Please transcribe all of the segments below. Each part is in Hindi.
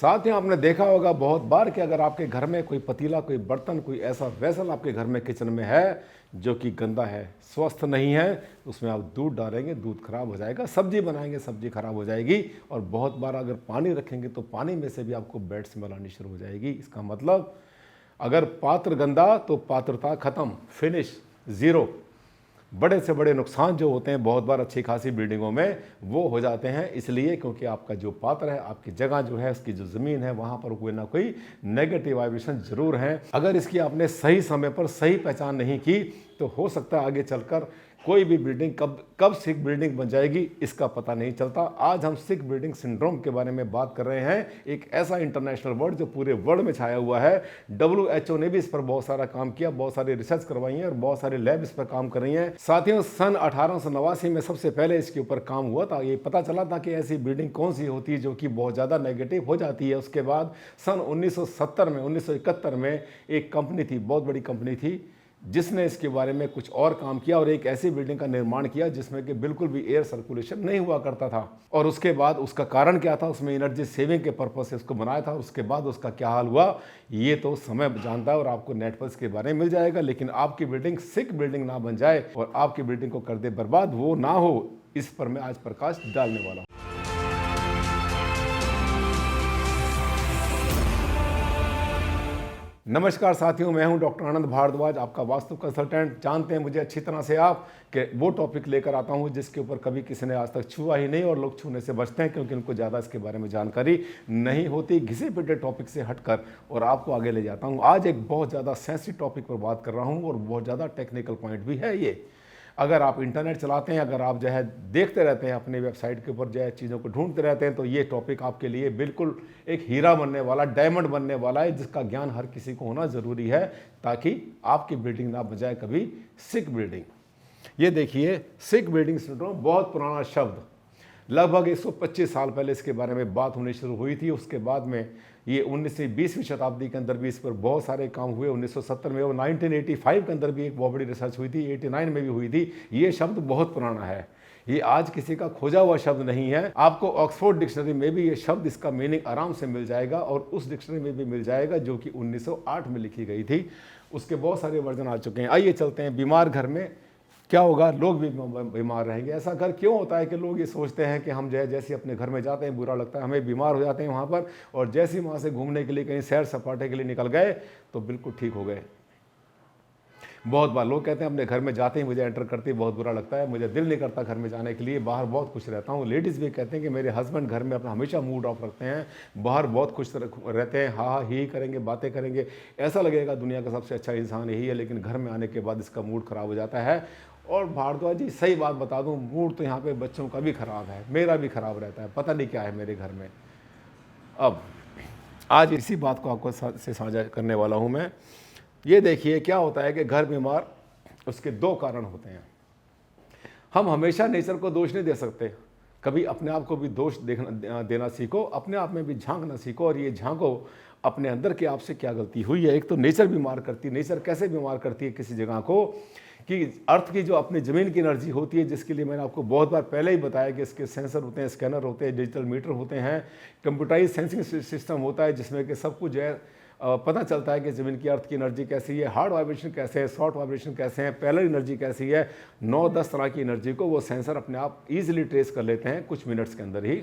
साथ ही आपने देखा होगा बहुत बार कि अगर आपके घर में कोई पतीला, कोई बर्तन, कोई ऐसा वेसल आपके घर में किचन में है जो कि गंदा है, स्वस्थ नहीं है, उसमें आप दूध डालेंगे, दूध खराब हो जाएगा। सब्जी बनाएंगे, सब्जी खराब हो जाएगी। और बहुत बार अगर पानी रखेंगे तो पानी में से भी आपको बैड स्मेल आनी शुरू हो जाएगी। इसका मतलब अगर पात्र गंदा तो पात्रता खत्म, फिनिश, ज़ीरो। बड़े से बड़े नुकसान जो होते हैं बहुत बार अच्छी खासी बिल्डिंगों में वो हो जाते हैं, इसलिए क्योंकि आपका जो पात्र है, आपकी जगह जो है, उसकी जो ज़मीन है, वहाँ पर कोई ना कोई नेगेटिव वाइब्रेशन जरूर है। अगर इसकी आपने सही समय पर सही पहचान नहीं की तो हो सकता है आगे चलकर कोई भी बिल्डिंग कब सिक बिल्डिंग बन जाएगी इसका पता नहीं चलता। आज हम सिक बिल्डिंग सिंड्रोम के बारे में बात कर रहे हैं, एक ऐसा इंटरनेशनल वर्ड जो पूरे वर्ल्ड में छाया हुआ है। WHO ने भी इस पर बहुत सारा काम किया, बहुत सारी रिसर्च करवाई है और बहुत सारे लैब इस पर काम कर रही हैं। साथियों, सन 1889 में सबसे पहले इसके ऊपर काम हुआ था। ये पता चला था कि ऐसी बिल्डिंग कौन सी होती है जो कि बहुत ज़्यादा नेगेटिव हो जाती है। उसके बाद सन 1971 में एक कंपनी थी, बहुत बड़ी कंपनी थी, जिसने इसके बारे में कुछ और काम किया और एक ऐसी बिल्डिंग का निर्माण किया जिसमें कि बिल्कुल भी एयर सर्कुलेशन नहीं हुआ करता था। और उसके बाद उसका कारण क्या था, उसमें एनर्जी सेविंग के पर्पज से उसको बनाया था। उसके बाद उसका क्या हाल हुआ ये तो समय जानता है और आपको नेट पर इसके बारे में मिल जाएगा। लेकिन आपकी बिल्डिंग सिक बिल्डिंग ना बन जाए और आपकी बिल्डिंग को कर दे बर्बाद, वो ना हो, इस पर मैं आज प्रकाश डालने वाला हूँ। नमस्कार साथियों, मैं हूं डॉक्टर आनंद भारद्वाज, आपका वास्तु कंसल्टेंट। जानते हैं मुझे अच्छी तरह से आप कि वो टॉपिक लेकर आता हूं जिसके ऊपर कभी किसी ने आज तक छुआ ही नहीं और लोग छूने से बचते हैं क्योंकि उनको ज़्यादा इसके बारे में जानकारी नहीं होती। घिसे पिटे टॉपिक से हटकर और आपको आगे ले जाता हूं। आज एक बहुत ज़्यादा सेंसिटिव टॉपिक पर बात कर रहा हूँ और बहुत ज़्यादा टेक्निकल पॉइंट भी है ये। अगर आप इंटरनेट चलाते हैं, अगर आप जो है देखते रहते हैं अपने वेबसाइट के ऊपर जो है चीज़ों को ढूंढते रहते हैं, तो ये टॉपिक आपके लिए बिल्कुल एक हीरा बनने वाला, डायमंड बनने वाला है, जिसका ज्ञान हर किसी को होना ज़रूरी है ताकि आपकी बिल्डिंग ना बजाए कभी सिक बिल्डिंग। ये देखिए, सिक बिल्डिंग सिंड्रोम बहुत पुराना शब्द, लगभग 125 साल पहले इसके बारे में बात होनी शुरू हुई थी। उसके बाद में ये 19वीं 20वीं शताब्दी के अंदर भी इस पर बहुत सारे काम हुए। 1970 में और 1985 के अंदर भी एक बहुत बड़ी रिसर्च हुई थी, 89 में भी हुई थी। ये शब्द बहुत पुराना है, ये आज किसी का खोजा हुआ शब्द नहीं है। आपको ऑक्सफोर्ड डिक्शनरी में भी ये शब्द, इसका मीनिंग आराम से मिल जाएगा और उस डिक्शनरी में भी मिल जाएगा जो कि 1908 में लिखी गई थी। उसके बहुत सारे वर्जन आ चुके हैं। आइए चलते हैं। बीमार घर में क्या होगा, लोग भी बीमार रहेंगे। ऐसा घर क्यों होता है कि लोग ये सोचते हैं कि हम जैसे अपने घर में जाते हैं बुरा लगता है, हमें बीमार हो जाते हैं वहाँ पर, और जैसे ही वहाँ से घूमने के लिए कहीं सैर सपाटे के लिए निकल गए तो बिल्कुल ठीक हो गए। बहुत बार लोग कहते हैं अपने घर में जाते ही मुझे एंटर करते ही बहुत बुरा लगता है, मुझे दिल नहीं करता घर में जाने के लिए, बाहर बहुत खुश रहता हूँ। लेडीज़ भी कहते हैं कि मेरे हस्बैंड घर में अपना हमेशा मूड ऑफ रखते हैं, बाहर बहुत खुश रहते हैं, हाँ ही करेंगे, बातें करेंगे, ऐसा लगेगा दुनिया का सबसे अच्छा इंसान यही है, लेकिन घर में आने के बाद इसका मूड ख़राब हो जाता है। और भारद्वाज जी, सही बात बता दूं, मूड तो यहाँ पे बच्चों का भी ख़राब है, मेरा भी ख़राब रहता है, पता नहीं क्या है मेरे घर में। अब आज इसी बात को आपको से साझा करने वाला हूँ मैं। ये देखिए, क्या होता है कि घर बीमार, उसके दो कारण होते हैं। हम हमेशा नेचर को दोष नहीं दे सकते, कभी अपने आप को भी दोष देना सीखो, अपने आप में भी झांकना सीखो और ये झांको अपने अंदर कि आपसे क्या गलती हुई है। एक तो नेचर बीमार करती है। नेचर कैसे बीमार करती है किसी जगह को, कि अर्थ की जो अपनी ज़मीन की एनर्जी होती है, जिसके लिए मैंने आपको बहुत बार पहले ही बताया कि इसके सेंसर होते हैं, स्कैनर होते हैं, डिजिटल मीटर होते हैं, कंप्यूटराइज सेंसिंग सिस्टम होता है जिसमें कि सब कुछ जो है पता चलता है कि ज़मीन की अर्थ की एनर्जी कैसी है, हार्ड वाइब्रेशन कैसे है, शॉर्ट वाइब्रेशन कैसे हैं, पैरेलल एनर्जी कैसी है। 9-10 तरह की एनर्जी को वो सेंसर अपने आप ईजिली ट्रेस कर लेते हैं कुछ मिनट्स के अंदर ही।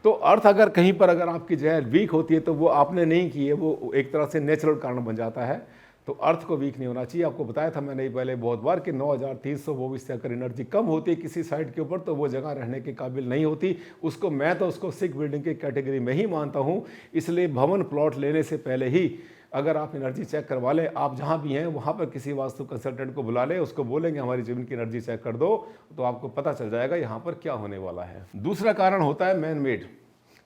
तो अर्थ अगर कहीं पर अगर आपकी जो है वीक होती है तो वो आपने नहीं की है, वो एक तरह से नेचुरल कारण बन जाता है। तो अर्थ को वीक नहीं होना चाहिए। आपको बताया था मैंने पहले बहुत बार कि 9300 से अगर एनर्जी कम होती है किसी साइड के ऊपर तो वो जगह रहने के काबिल नहीं होती। मैं तो उसको सिक बिल्डिंग की कैटेगरी में ही मानता हूँ। इसलिए भवन प्लॉट लेने से पहले ही अगर आप एनर्जी चेक करवा लें, आप जहाँ भी हैं वहाँ पर किसी वास्तु कंसल्टेंट को बुला लें, उसको बोलेंगे हमारी ज़मीन की एनर्जी चेक कर दो, तो आपको पता चल जाएगा यहाँ पर क्या होने वाला है। दूसरा कारण होता है मैन मेड।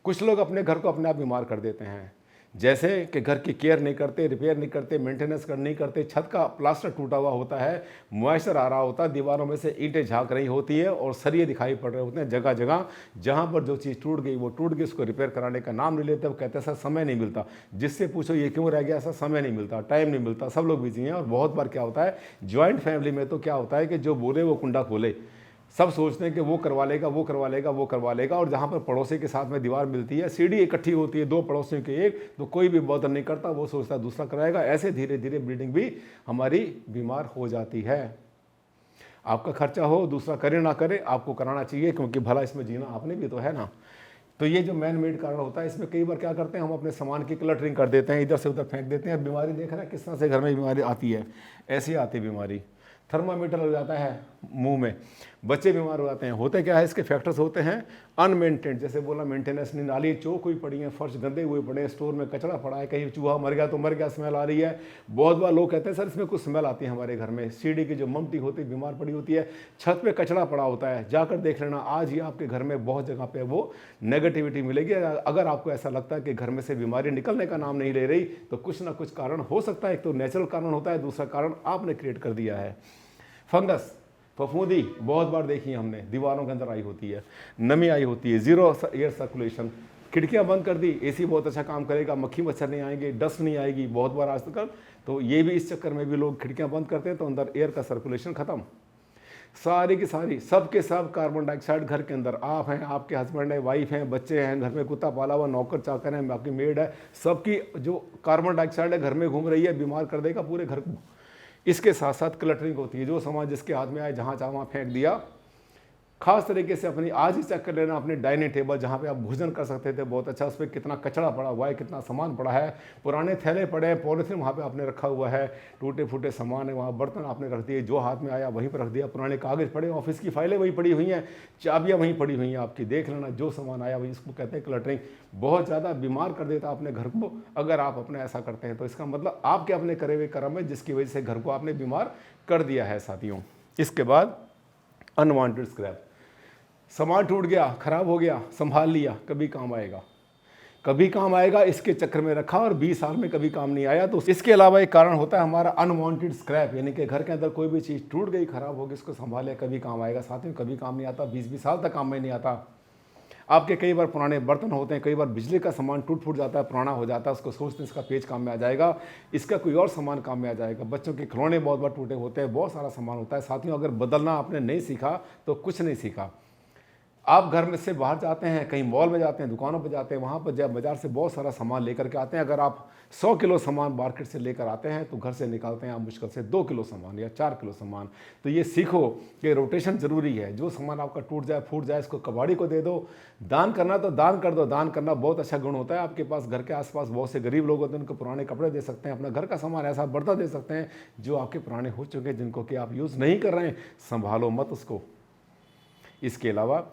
कुछ लोग अपने घर को अपने आप बीमार कर देते हैं, जैसे कि घर की केयर नहीं करते, रिपेयर नहीं करते, मेंटेनेंस नहीं करते, छत का प्लास्टर टूटा हुआ होता है, मॉइस्चर आ रहा होता है, दीवारों में से ईंटें झांक रही होती है और सरिये दिखाई पड़ रहे होते हैं जगह जगह। जहाँ पर जो चीज़ टूट गई वो टूट गई, उसको रिपेयर कराने का नाम नहीं लेते। वो कहते हैं सर समय नहीं मिलता। जिससे पूछो ये क्यों रह गया, ऐसा समय नहीं मिलता, टाइम नहीं मिलता, सब लोग बिजी हैं। और बहुत बार क्या होता है ज्वाइंट फैमिली में, तो क्या होता है कि जो बोले वो कुंडा खोले, सब सोचते हैं कि वो करवा लेगा, वो करवा लेगा, वो करवा लेगा, और जहाँ पर पड़ोसी के साथ में दीवार मिलती है, सीढ़ी इकट्ठी होती है दो पड़ोसियों के एक, तो कोई भी बॉदर नहीं करता, वो सोचता है दूसरा कराएगा। ऐसे धीरे धीरे बिल्डिंग भी हमारी बीमार हो जाती है। आपका खर्चा हो, दूसरा करे ना करे, आपको कराना चाहिए, क्योंकि भला इसमें जीना आपने भी तो है ना। तो ये जो मैन मेड कारण होता है, इसमें कई बार क्या करते हैं, हम अपने सामान की क्लटरिंग कर देते हैं, इधर से उधर फेंक देते हैं। बीमारी देख रहे हैं किस तरह से घर में बीमारी आती है, ऐसी आती है बीमारी। थर्मामीटर लग जाता है मुंह में, बच्चे बीमार हो जाते हैं। होते क्या है, इसके फैक्टर्स होते हैं अनमेंटेन, जैसे बोला मेंटेनेंस नहीं, नाली चौक हुई पड़ी है, फर्श गंदे हुए पड़े हैं, स्टोर में कचरा पड़ा है, कहीं चूहा मर गया तो मर गया, स्मेल आ रही है। बहुत बार लोग कहते हैं सर इसमें कुछ स्मेल आती है हमारे घर में। सीढ़ी की जो ममटी होती है बीमार पड़ी होती है, छत पे कचरा पड़ा होता है, जाकर देख लेना। आज ही आपके घर में बहुत जगह पे वो नेगेटिविटी मिलेगी। अगर आपको ऐसा लगता है कि घर में से बीमारी निकलने का नाम नहीं ले रही, तो कुछ ना कुछ कारण हो सकता है। एक तो नेचुरल कारण होता है, दूसरा कारण आपने क्रिएट कर दिया है। फंगस, फफूंदी बहुत बार देखी है हमने, दीवारों के अंदर आई होती है, नमी आई होती है, जीरो एयर सर्कुलेशन। खिड़कियां बंद कर दी, एसी बहुत अच्छा काम करेगा, मक्खी मच्छर नहीं आएंगे, डस्ट नहीं आएगी बहुत बार आज तक। तो ये भी इस चक्कर में भी लोग खिड़कियां बंद करते हैं, तो अंदर एयर का सर्कुलेशन खत्म। सारी की सारी सब के सब कार्बन डाइऑक्साइड घर के अंदर। आप हैं, आपके हस्बैंड है, वाइफ हैं, बच्चे हैं, घर में कुत्ता पाला हुआ, नौकर चाकर है, आपकी मेड है, सबकी जो कार्बन डाइऑक्साइड है घर में घूम रही है, बीमार कर देगा पूरे घर को। इसके साथ साथ क्लटरिंग होती है, जो सामान जिसके हाथ में आए जहाँ चाहे वहाँ फेंक दिया। खास तरीके से अपनी आज ही चेक कर लेना अपनी डाइनिंग टेबल, जहाँ पे आप भोजन कर सकते थे बहुत अच्छा, उस पर कितना कचरा पड़ा हुआ है, कितना सामान पड़ा है, पुराने थैले पड़े हैं, पॉलीथीन वहाँ पे आपने रखा हुआ है, टूटे फूटे सामान है वहाँ, बर्तन आपने रख दिए, जो हाथ में आया वहीं पर रख दिया, पुराने कागज़ पड़े, ऑफिस की फाइलें वहीं पड़ी हुई हैं, चाबियाँ वहीं पड़ी हुई हैं आपकी। देख लेना जो सामान आया वही, इसको कहते हैं क्लटरिंग। बहुत ज़्यादा बीमार कर देता अपने घर को अगर आप अपने ऐसा करते हैं, तो इसका मतलब आपके अपने करे हुए कर्म है जिसकी वजह से घर को आपने बीमार कर दिया है साथियों। इसके बाद अनवांटेड स्क्रैप, सामान टूट गया, खराब हो गया, संभाल लिया, कभी काम आएगा, कभी काम आएगा, इसके चक्कर में रखा और 20 साल में कभी काम नहीं आया। तो इसके अलावा एक कारण होता है हमारा अनवांटेड स्क्रैप, यानी कि घर के अंदर कोई भी चीज़ टूट गई, खराब हो गई, इसको संभाले, कभी काम आएगा। साथ में कभी काम नहीं आता, 20-20 साल तक काम में नहीं आता। आपके कई बार पुराने बर्तन होते हैं, कई बार बिजली का सामान टूट फूट जाता है, पुराना हो जाता है, उसको सोचते हैं इसका पेज काम में आ जाएगा, इसका कोई और सामान काम में आ जाएगा। बच्चों के खिलौने बहुत बार टूटे होते हैं, बहुत सारा सामान होता है। साथियों अगर बदलना आपने नहीं सीखा तो कुछ नहीं सीखा। आप घर में से बाहर जाते हैं, कहीं मॉल में जाते हैं, दुकानों पर जाते हैं, वहाँ पर जब बाजार से बहुत सारा सामान लेकर के आते हैं, अगर आप 100 किलो सामान मार्केट से लेकर आते हैं तो घर से निकालते हैं आप मुश्किल से 2 किलो सामान या 4 किलो सामान। तो ये सीखो कि रोटेशन ज़रूरी है। जो सामान आपका टूट जाए फूट जाए, इसको कबाड़ी को दे दो। दान करना तो दान कर दो, दान करना बहुत अच्छा गुण होता है। आपके पास घर के आसपास बहुत से गरीब लोग होते हैं, उनको पुराने कपड़े दे सकते हैं, अपना घर का सामान ऐसा बर्तन दे सकते हैं जो आपके पुराने हो चुके हैं, जिनको कि आप यूज़ नहीं कर रहे हैं, संभालो मत उसको। इसके अलावा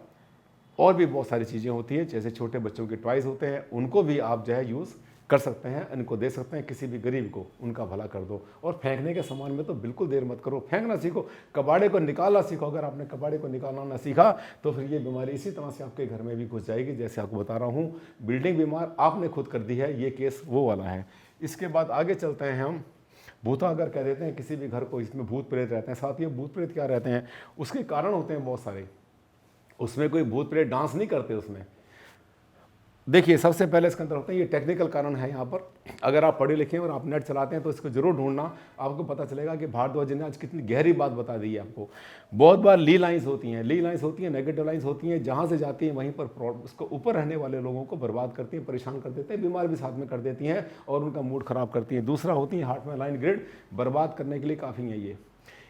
और भी बहुत सारी चीज़ें होती हैं, जैसे छोटे बच्चों के टॉयज़ होते हैं, उनको भी आप जो है यूज़ कर सकते हैं, इनको दे सकते हैं किसी भी गरीब को, उनका भला कर दो। और फेंकने के सामान में तो बिल्कुल देर मत करो, फेंकना सीखो, कबाड़े को निकालना सीखो। अगर आपने कबाड़े को निकालना ना सीखा तो फिर ये बीमारी इसी तरह से आपके घर में भी घुस जाएगी। जैसे आपको बता रहा हूँ, बिल्डिंग बीमार आपने खुद कर दी है, ये केस वो वाला है। इसके बाद आगे चलते हैं हम। भूतागर कह देते हैं किसी भी घर को, इसमें भूत प्रेत रहते हैं। साथियों भूत प्रेत क्या रहते हैं, उसके कारण होते हैं बहुत सारे। उसमें कोई भूत प्रेत डांस नहीं करते उसमें। देखिए सबसे पहले इसके अंदर होते हैं, ये टेक्निकल कारण है यहाँ पर। अगर आप पढ़े लिखे और आप नेट चलाते हैं तो इसको जरूर ढूंढना, आपको पता चलेगा कि भारद्वाज जी ने आज कितनी गहरी बात बता दी है आपको। बहुत बार ली लाइंस होती हैं, ली लाइंस होती हैं, नेगेटिव लाइंस होती हैं, जहाँ से जाती हैं वहीं पर उसको ऊपर रहने वाले लोगों को बर्बाद करती हैं, परेशान कर देते हैं, बीमार भी साथ में कर देती हैं और उनका मूड खराब करती हैं। दूसरा होती है हार्ट में लाइन ग्रिड, बर्बाद करने के लिए काफ़ी है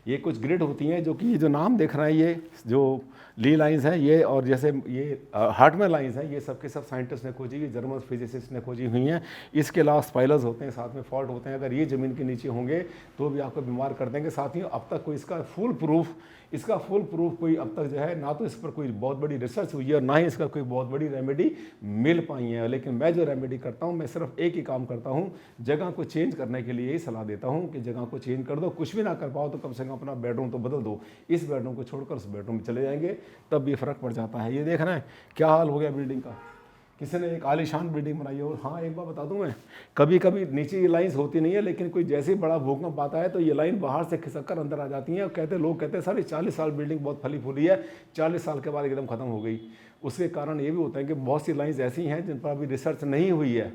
ये कुछ ग्रिड होती हैं, जो कि ये जो नाम देख रहे हैं, ये जो ली लाइंस हैं ये, और जैसे ये हार्टमैन लाइंस हैं, ये सब के सब साइंटिस्ट ने खोजी, ये जर्मन फिजिसिस्ट ने खोजी हुई हैं। इसके अलावा स्पाइलर्स होते हैं, साथ में फॉल्ट होते हैं, अगर ये ज़मीन के नीचे होंगे तो भी आपको बीमार कर देंगे। साथियों अब तक कोई इसका फुल प्रूफ कोई अब तक जो है, ना तो इस पर कोई बहुत बड़ी रिसर्च हुई है और ना ही इसका कोई बहुत बड़ी रेमेडी मिल पाई है। लेकिन मैं जो रेमेडी करता हूँ, मैं सिर्फ एक ही काम करता हूँ, जगह को चेंज करने के लिए यही सलाह देता हूँ कि जगह को चेंज कर दो। कुछ भी ना कर पाओ तो कम से कम अपना बेडरूम तो बदल दो, इस बेडरूम को छोड़कर उस बेडरूम में चले जाएंगे, तब भी फ़र्क पड़ जाता है। ये देख रहे हैं क्या हाल हो गया बिल्डिंग का, किसी ने एक आलीशान बिल्डिंग बनाई है। और हाँ एक बात बता दूं मैं, कभी कभी नीचे ये लाइंस होती नहीं है, लेकिन कोई जैसे ही बड़ा भूकंप आता है तो ये लाइन बाहर से खिसक कर अंदर आ जाती हैं। और लोग कहते हैं सर 40 साल बिल्डिंग बहुत फली फूली है, 40 साल के बाद एकदम खत्म हो गई। उसके कारण ये भी होता है कि बहुत सी लाइंस ऐसी हैं जिन पर अभी रिसर्च नहीं हुई है,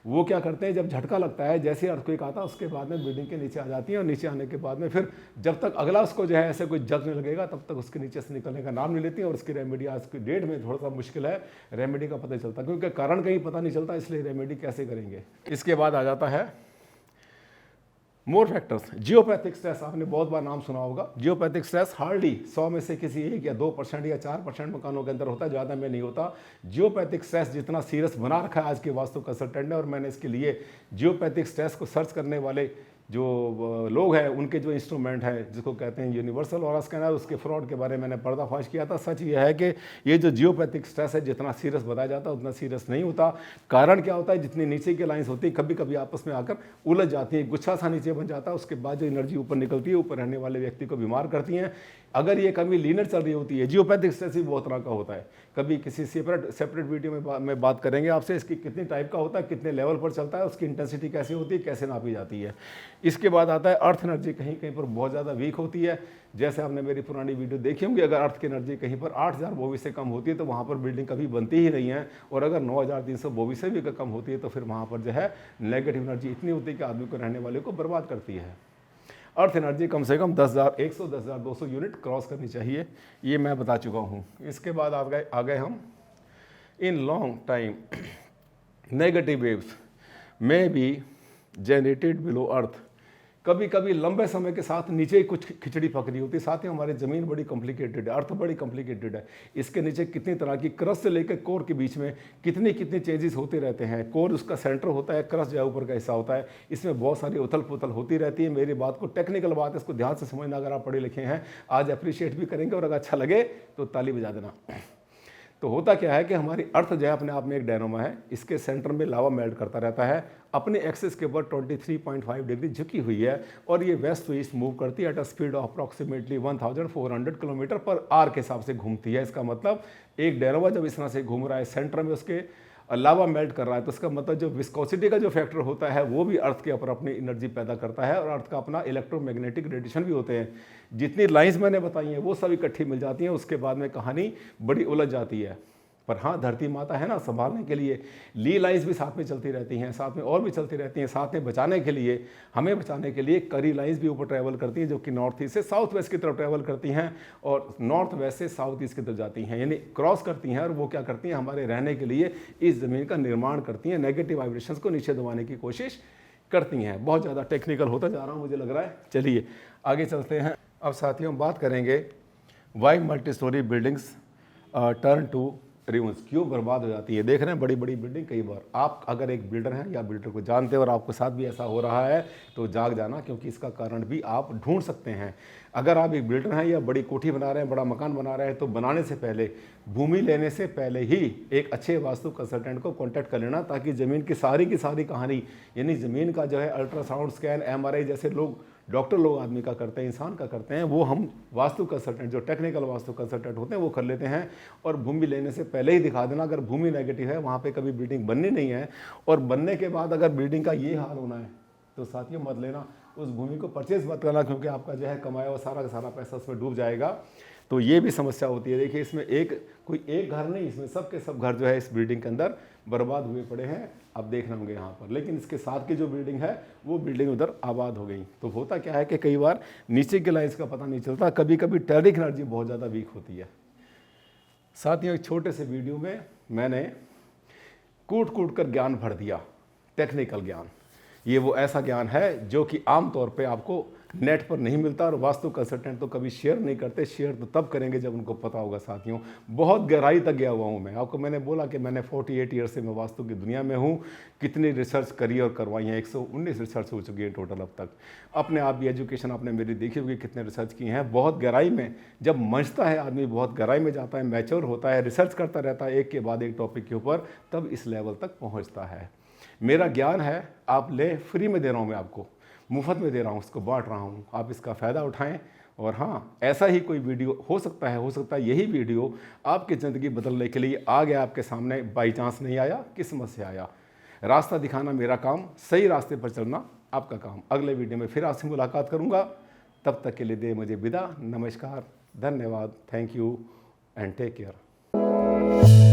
वो क्या करते हैं, जब झटका लगता है, जैसे अर्थक्वेक आता है उसके बाद में बिल्डिंग के नीचे आ जाती है, और नीचे आने के बाद में फिर जब तक अगला उसको जो है ऐसे कोई जगने लगेगा तब तक उसके नीचे से निकलने का नाम नहीं लेती है। और उसकी रेमेडी आज की डेट में थोड़ा सा मुश्किल है, रेमेडी का पता चलता, क्योंकि कारण कहीं पता नहीं चलता, इसलिए रेमेडी कैसे करेंगे। इसके बाद आ जाता है मोर फैक्टर्स। जियोपैथिक स्ट्रेस, आपने बहुत बार नाम सुना होगा। जियोपैथिक स्ट्रेस हार्डली 100 में से किसी 1 या 2% या 4% मकानों के अंदर होता है, ज़्यादा में नहीं होता। जियोपैथिक स्ट्रेस जितना सीरियस बना रखा है आज के वास्तु कंसल्टेंट ने, और मैंने इसके लिए जियोपैथिक स्ट्रेस को सर्च करने वाले जो लोग हैं उनके जो इंस्ट्रूमेंट है जिसको कहते हैं यूनिवर्सल ऑरा स्कैनर, उसके फ्रॉड के बारे में मैंने पर्दाफाश किया था। सच ये है कि ये जो जियोपैथिक स्ट्रेस है जितना सीरियस बताया जाता है उतना सीरियस नहीं होता। कारण क्या होता है, जितनी नीचे की लाइंस होती है कभी कभी आपस में आकर उलझ जाती है, गुच्छा सा नीचे बन जाता है, उसके बाद जो एनर्जी ऊपर निकलती है ऊपर रहने वाले व्यक्ति को बीमार करती हैं। अगर ये कभी लीनर चल रही होती है, जियोपैथिक स्ट्रेस भी बहुत तरह का होता है, कभी किसी सेपरेट वीडियो में बात करेंगे आपसे इसकी कितनी टाइप का होता है, कितने लेवल पर चलता है, उसकी इंटेंसिटी कैसे होती है, कैसे नापी जाती है। इसके बाद आता है अर्थ एनर्जी कहीं कहीं पर बहुत ज़्यादा वीक होती है। जैसे आपने मेरी पुरानी वीडियो देखी होंगी, अगर अर्थ की एनर्जी कहीं पर 8000 बोवी से कम होती है तो वहाँ पर बिल्डिंग कभी बनती ही नहीं है, और अगर 9300 बोवी से भी कम होती है तो फिर वहाँ पर जो है नेगेटिव एनर्जी इतनी होती है कि आदमी को, रहने वाले को बर्बाद करती है। अर्थ एनर्जी कम से कम 10,100 10,200 यूनिट क्रॉस करनी चाहिए, ये मैं बता चुका हूँ। इसके बाद आ गए हम in long time negative waves में बी जनरेटेड बिलो अर्थ। कभी कभी लंबे समय के साथ नीचे ही कुछ खिचड़ी पक रही होती है। साथ ही हमारी ज़मीन बड़ी कॉम्प्लिकेटेड है, अर्थ बड़ी कॉम्प्लिकेटेड है। इसके नीचे कितनी तरह की क्रस्ट से लेकर कोर के बीच में कितनी चेंजेस होते रहते हैं। कोर उसका सेंटर होता है, क्रस्ट जो ऊपर का हिस्सा होता है, इसमें बहुत सारी उथल पुथल होती रहती है। मेरी बात को टेक्निकल बात है, इसको ध्यान से समझना। अगर आप पढ़े लिखे हैं आज अप्रिशिएट भी करेंगे, और अगर अच्छा लगे तो ताली बजा देना। तो होता क्या है कि हमारी अर्थ जो है अपने आप में एक डायनामो है, इसके सेंटर में लावा मेल्ट करता रहता है, अपने एक्सिस के ऊपर 23.5 डिग्री झुकी हुई है, और ये वेस्ट टू ईस्ट मूव करती है at a speed of approximately 1400 kilometre per hour के हिसाब से घूमती है। इसका मतलब एक डायनामो जब इस तरह से घूम रहा है, सेंटर में उसके लावा मेल्ट कर रहा है, तो इसका मतलब जो विस्कोसिटी का जो फैक्टर होता है वो भी अर्थ के ऊपर अपनी एनर्जी पैदा करता है, और अर्थ का अपना इलेक्ट्रोमैग्नेटिक रेडिएशन भी होते हैं। जितनी लाइंस मैंने बताई हैं वो सब इकट्ठी मिल जाती हैं, उसके बाद में कहानी बड़ी उलझ जाती है। पर हाँ, धरती माता है ना, संभालने के लिए ली लाइंस भी साथ में चलती रहती हैं, साथ में और भी चलती रहती हैं। साथ में बचाने के लिए, हमें बचाने के लिए करी लाइंस भी ऊपर ट्रैवल करती हैं, जो कि नॉर्थ ईस्ट से साउथ वेस्ट की तरफ ट्रैवल करती हैं, और नॉर्थ वेस्ट से साउथ ईस्ट की तरफ जाती हैं, यानी क्रॉस करती हैं। और वो क्या करती हैं, हमारे रहने के लिए इस ज़मीन का निर्माण करती हैं, नेगेटिव वाइब्रेशंस को नीचे दबाने की कोशिश करती हैं। बहुत ज़्यादा टेक्निकल होता जा रहा हूँ मुझे लग रहा है। चलिए आगे चलते हैं। अब साथियों बात करेंगे why multi story buildings turn to ruins, क्यों बर्बाद हो जाती है। देख रहे हैं बड़ी बड़ी बिल्डिंग, कई बार आप अगर एक बिल्डर हैं या बिल्डर को जानते हैं और आपके साथ भी ऐसा हो रहा है तो जाग जाना, क्योंकि इसका कारण भी आप ढूंढ सकते हैं। अगर आप एक बिल्डर हैं या बड़ी कोठी बना रहे हैं, बड़ा मकान बना रहे हैं, तो बनाने से पहले, भूमि लेने से पहले ही एक अच्छे वास्तु कंसल्टेंट को कॉन्टैक्ट कर लेना, ताकि ज़मीन की सारी कहानी, यानी ज़मीन का जो है अल्ट्रासाउंड स्कैन, MRI जैसे लोग डॉक्टर लोग आदमी का करते हैं, इंसान का करते हैं, वो हम वास्तु कंसल्टेंट जो टेक्निकल वास्तु कंसल्टेंट होते हैं वो कर लेते हैं। और भूमि लेने से पहले ही दिखा देना, अगर भूमि नेगेटिव है वहाँ पे कभी बिल्डिंग बननी नहीं है, और बनने के बाद अगर बिल्डिंग का ये हाल होना है तो साथियों मत लेना, उस भूमि को परचेज मत करना, क्योंकि आपका जो है कमाया हुआ सारा का सारा पैसा उसमें डूब जाएगा। तो ये भी समस्या होती है। देखिए इसमें कोई एक घर नहीं, इसमें सब के सब घर जो है इस बिल्डिंग के अंदर बर्बाद हुए पड़े हैं, आप देखना होंगे यहाँ पर। लेकिन इसके साथ की जो बिल्डिंग है वो बिल्डिंग उधर आबाद हो गई। तो होता क्या है कि कई बार नीचे के लाइंस का पता नहीं चलता, कभी कभी टेरिक एनर्जी बहुत ज़्यादा वीक होती है। साथियों एक छोटे से वीडियो में मैंने कूट कर ज्ञान भर दिया, टेक्निकल ज्ञान। ये वो ऐसा ज्ञान है जो कि आमतौर पे आपको नेट पर नहीं मिलता, और वास्तु कंसल्टेंट तो कभी शेयर नहीं करते। शेयर तो तब करेंगे जब उनको पता होगा। साथियों बहुत गहराई तक गया हुआ हूँ मैं, आपको मैंने बोला कि मैंने 48 ईयर से मैं वास्तु की दुनिया में हूँ। कितनी रिसर्च करी और करवाई हैं, 119 रिसर्च हो चुकी है टोटल अब तक। अपने आप भी एजुकेशन आपने मेरी देखी होगी कितने रिसर्च की हैं। बहुत गहराई में जब मंचता है आदमी, बहुत गहराई में जाता है, मैच्योर होता है, रिसर्च करता रहता है एक के बाद एक टॉपिक के ऊपर, तब इस लेवल तक पहुँचता है। मेरा ज्ञान है, आप ले, फ्री में दे रहा हूँ मैं आपको, मुफ्त में दे रहा हूँ, इसको बांट रहा हूँ, आप इसका फ़ायदा उठाएं। और हाँ, ऐसा ही कोई वीडियो हो सकता है यही वीडियो आपकी ज़िंदगी बदलने के लिए आ गया आपके सामने, बाई चांस नहीं आया, किस्मत से आया। रास्ता दिखाना मेरा काम, सही रास्ते पर चलना आपका काम। अगले वीडियो में फिर आपसे मुलाकात करूँगा, तब तक के लिए दे मुझे विदा। नमस्कार, धन्यवाद, thank you and take care.